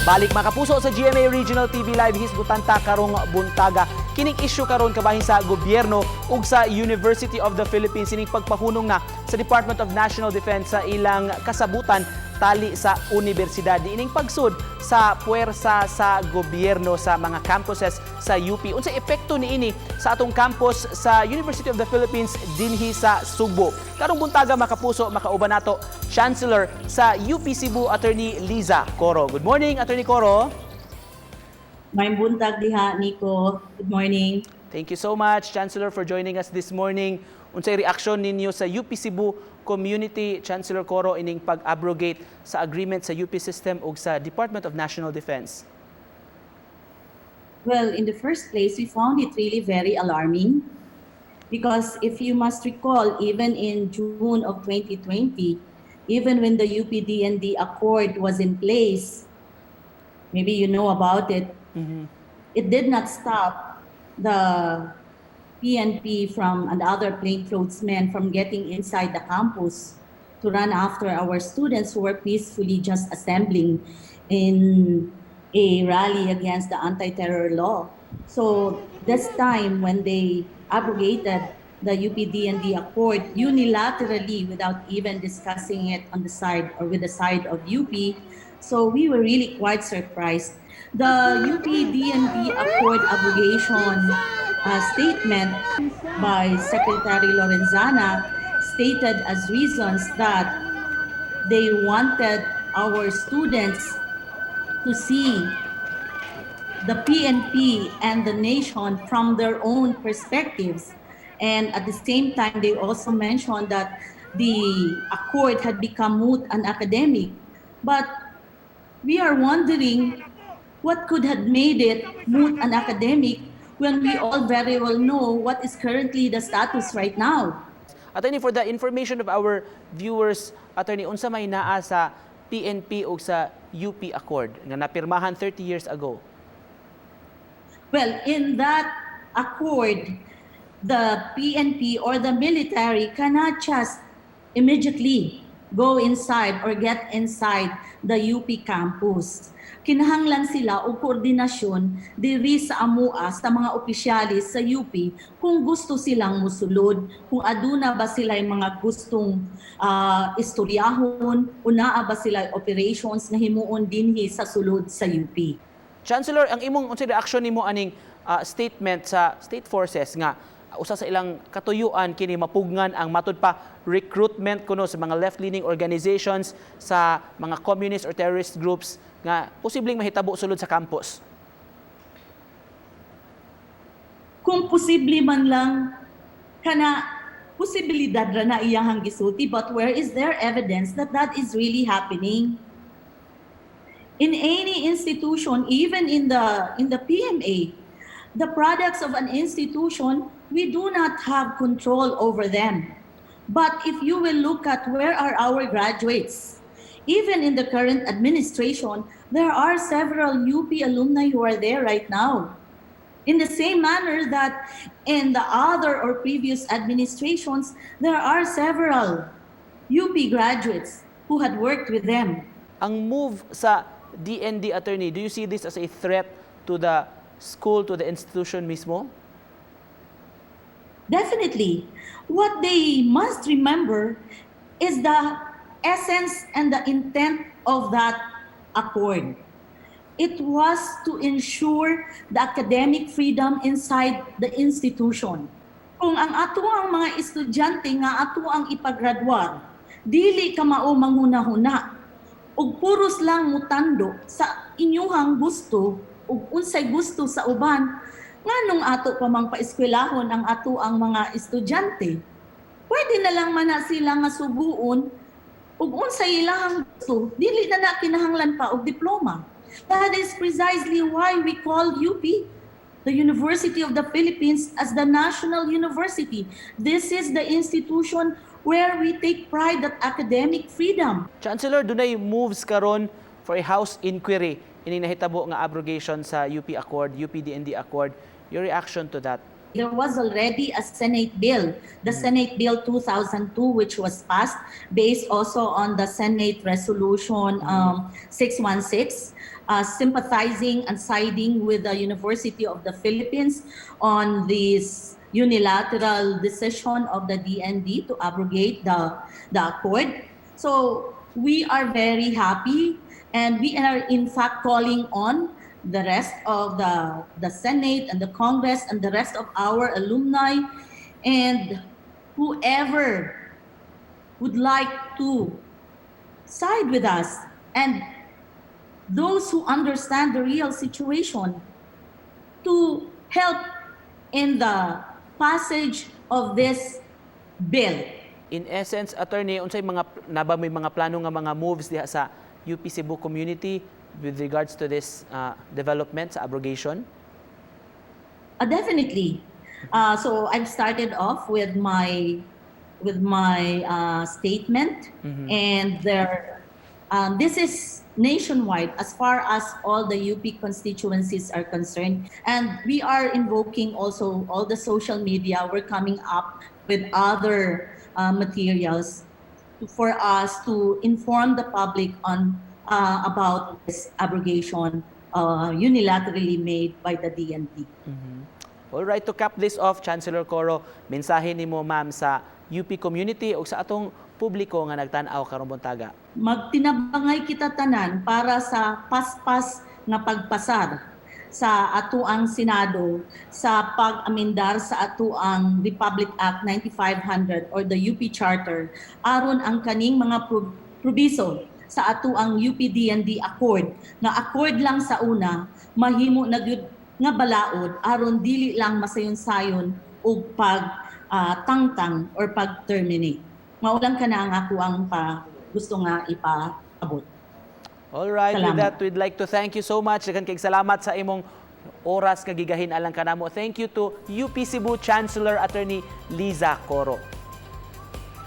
Balik makapuso sa GMA Regional TV Live hisgutan ta karong buntaga. Kining issue karon kabahin sa gobyerno ug sa University of the Philippines ining pagpahunong na sa Department of National Defense sa ilang kasabutan tali sa universidad. Ining pagsud sa puwersa sa gobyerno sa mga campuses sa UP. Unsay epekto niini sa atong campus sa University of the Philippines dinhi sa Cebu. Karong buntaga makapuso makauban nato Chancellor sa UP Cebu, Atty. Liza Corro. Good morning, Atty. Corro. May buntag diha, Nico. Good morning. Thank you so much, Chancellor, for joining us this morning. Unsay reaksyon ninyo sa UP Cebu community, Chancellor Corro, ining pag-abrogate sa agreement sa UP system ug sa Department of National Defense? Well, in the first place, we found it really very alarming because if you must recall, even in June of 2020, even when the UP DND Accord was in place, maybe you know about it, it did not stop the PNP and other plainclothesmen from getting inside the campus to run after our students who were peacefully just assembling in a rally against the anti-terror law. So this time when they abrogated the UP-DND Accord unilaterally without even discussing it on the side or with the side of UP, so we were really quite surprised. The UP-DND Accord abrogation statement by Secretary Lorenzana stated as reasons that they wanted our students to see the PNP and the nation from their own perspectives. And at the same time, they also mentioned that the accord had become moot and academic. But we are wondering what could have made it moot and academic when we all very well know what is currently the status right now. Attorney, for the information of our viewers, Attorney, unsa may naa sa PNP ug sa UP Accord nga napirmahan 30 years ago? Well, in that accord, the PNP or the military cannot just immediately go inside or get inside the UP campus. Kinahanglan sila og koordinasyon diri sa amua sa mga opisyalis sa UP kung gusto silang musulod, kung aduna ba sila mga gustong istoryahon, o naa ba sila operations nga himuon dinhi sa sulod sa UP. Chancellor, ang imong unsay reaksyon nimo aning statement sa state forces nga usa sa ilang katuyuan kini mapugngan ang matud pa recruitment kuno sa mga left-leaning organizations, sa mga communist or terrorist groups nga posibleng mahitabo sulod sa campus? Kung posible man lang kana posibilidad ra na iyang gisulti, but where is there evidence that that is really happening? In any institution, even in the PMA, the products of an institution, we do not have control over them. But if you will look at where are our graduates, even in the current administration, there are several UP alumni who are there right now. In the same manner that in the other or previous administrations, there are several UP graduates who had worked with them. Ang move sa DND, Attorney, do you see this as a threat to the school, to the institution mismo? Definitely. What they must remember is the essence and the intent of that accord. It was to ensure the academic freedom inside the institution. Kung ang ato ang mga estudyante nga ato ang ipagradwar, dili ka mao manghuna-huna, ug puros lang mutando sa inyuhang gusto ug unsay gusto sa uban, nganong ato pa mang paeskwelahon ang ato ang mga estudyante. Pwede na lang man na sila nga suguon ug unsay ilahang gusto, dili na kinahanglan pa og diploma. That is precisely why we call UP, the University of the Philippines, as the national university. This is the institution where we take pride at academic freedom. Chancellor, dunay moves karon for a house inquiry ining nahitabo nga abrogation sa UP Accord, UP DND Accord. Your reaction to that? there was already a Senate bill, the Senate Bill 2002, which was passed based also on the Senate Resolution 616, sympathizing and siding with the University of the Philippines on this unilateral decision of the DND to abrogate the accord. So we are very happy, and we are in fact calling on the rest of the Senate and the Congress and the rest of our alumni and whoever would like to side with us, and those who understand the real situation, to help in the passage of this bill. In essence, attorney, unsay mga naba may mga plano nga mga moves diha sa UP Cebu community with regards to this development sa abrogation? Definitely. So I've started off with my statement, and this is nationwide as far as all the UP constituencies are concerned, and we are invoking also all the social media. We're coming up with other materials for us to inform the public on about this abrogation unilaterally made by the DND. All right, to cap this off, Chancellor Corro, mensahe nimo ma'am sa UP community o sa atong publiko nga nagtan-aw karong buntaga. Magtinabangay kita tanan para sa paspas nga pagpasar sa atuang Senado sa pag-amendar sa atuang Republic Act 9500 or the UP Charter aron ang kaning mga probiso sa atuang UP DND Accord nga accord lang sa una mahimo na gyud nga balaod aron dili lang masayon-sayon og tangtang or pag-terminate. Maulang ka na ang ako ang gusto nga ipaabot. All right, Salamat. with that, we'd like to thank you so much. Daghang kay salamat sa imong oras nga gigahin alang kanamo. Thank you to UP Cebu Chancellor Attorney Liza Corro.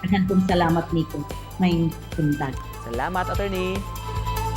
Daghang salamat, Nico. May buntag. Salamat, Attorney.